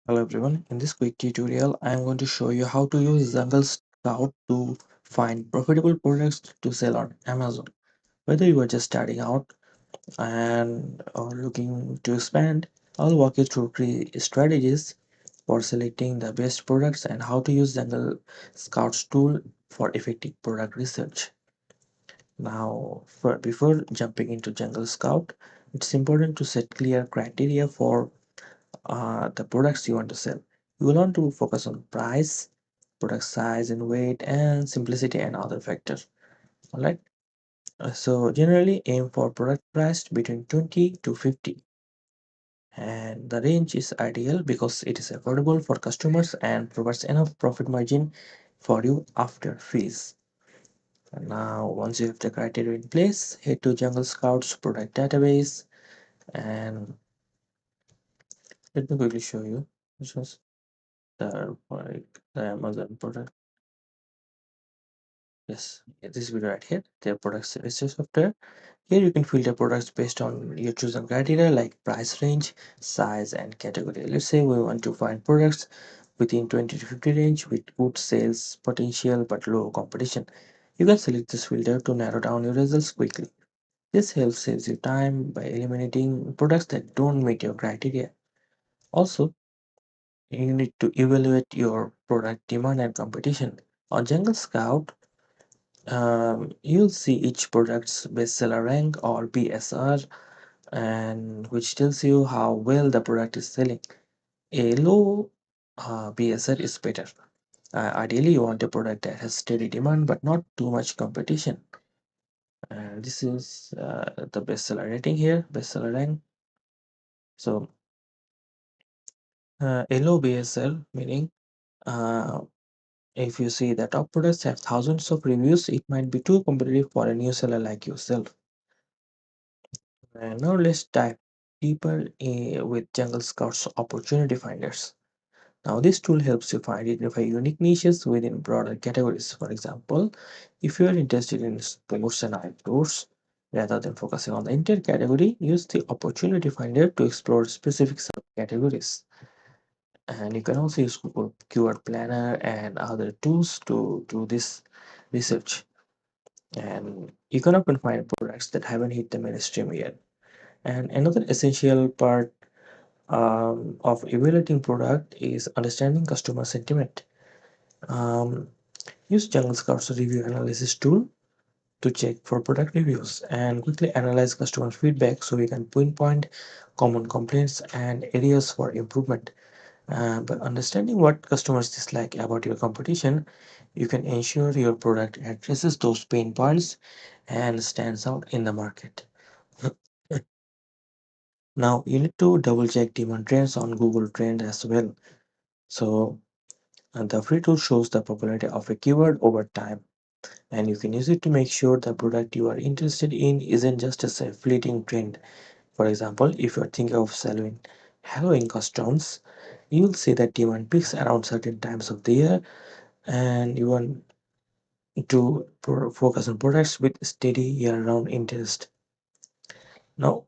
Hello everyone, in this quick tutorial I am going to show you how to use Jungle Scout to find profitable products to sell on Amazon. Whether you are just starting out and or looking to expand, I'll walk you through three strategies for selecting the best products and how to use Jungle Scout's tool for effective product research. Now, before jumping into Jungle Scout, it's important to set clear criteria for the products you want to sell. You will want to focus on price, product size and weight, and simplicity and other factors. All right. So generally aim for product priced between 20 to 50, and the range is ideal because it is affordable for customers and provides enough profit margin for you after fees. And now, once you have the criteria in place, head to Jungle Scout's product database and let me quickly show you. This is the Amazon product. Yes, this video right here, their product research software. Here you can filter products based on your chosen criteria like price range, size, and category. Let's say we want to find products within 20 to 50 range with good sales potential but low competition. You can select this filter to narrow down your results quickly. This helps saves you time by eliminating products that don't meet your criteria. Also, you need to evaluate your product demand and competition. On Jungle Scout, you'll see each product's bestseller rank or BSR, and which tells you how well the product is selling. A low BSR is better. Ideally, you want a product that has steady demand but not too much competition. This is the bestseller rating here, bestseller rank. So, a low BSR meaning uh, if you see the top products have thousands of reviews, it might be too competitive for a new seller like yourself. And now let's dive deeper with Jungle Scout's opportunity finders. Now this tool helps you find identify unique niches within broader categories. For example, if you are interested in sports and outdoors, rather than focusing on the entire category, use the opportunity finder to explore specific subcategories. And you can also use Google Keyword Planner and other tools to do this research. And you can often find products that haven't hit the mainstream yet. And another essential part of evaluating product is understanding customer sentiment. Um, Use Jungle Scout's review analysis tool to check for product reviews and quickly analyze customer feedback so we can pinpoint common complaints and areas for improvement. By understanding what customers dislike about your competition, you can ensure your product addresses those pain points and stands out in the market. Now, you need to double check demand trends on Google Trend as well. So, the free tool shows the popularity of a keyword over time, and you can use it to make sure the product you are interested in isn't just a fleeting trend. For example, if you're thinking of selling Halloween costumes, you'll see that demand peaks around certain times of the year, and you want to focus on products with steady year-round interest. Now,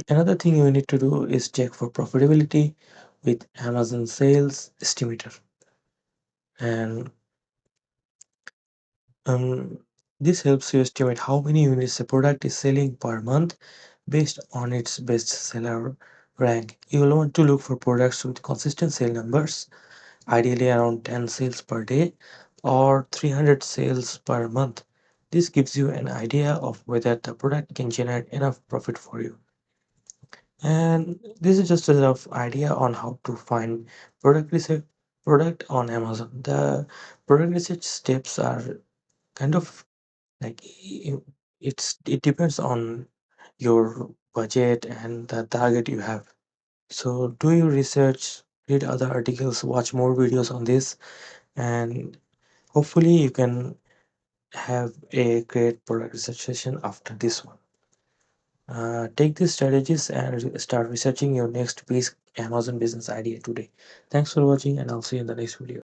another thing you need to do is check for profitability with Amazon Sales Estimator, and Um, this helps you estimate how many units a product is selling per month based on its bestseller rank. You will want to look for products with consistent sale numbers, ideally around 10 sales per day or 300 sales per month. This gives you an idea of whether the product can generate enough profit for you. And this is just a rough idea on how to find product research product on Amazon. The product research steps are kind of like it depends on your budget and the target you have. So do your research, read other articles, watch more videos on this, and hopefully you can have a great product research session after this one. Take these strategies and start researching your next big Amazon business idea today. Thanks for watching, and I'll see you in the next video.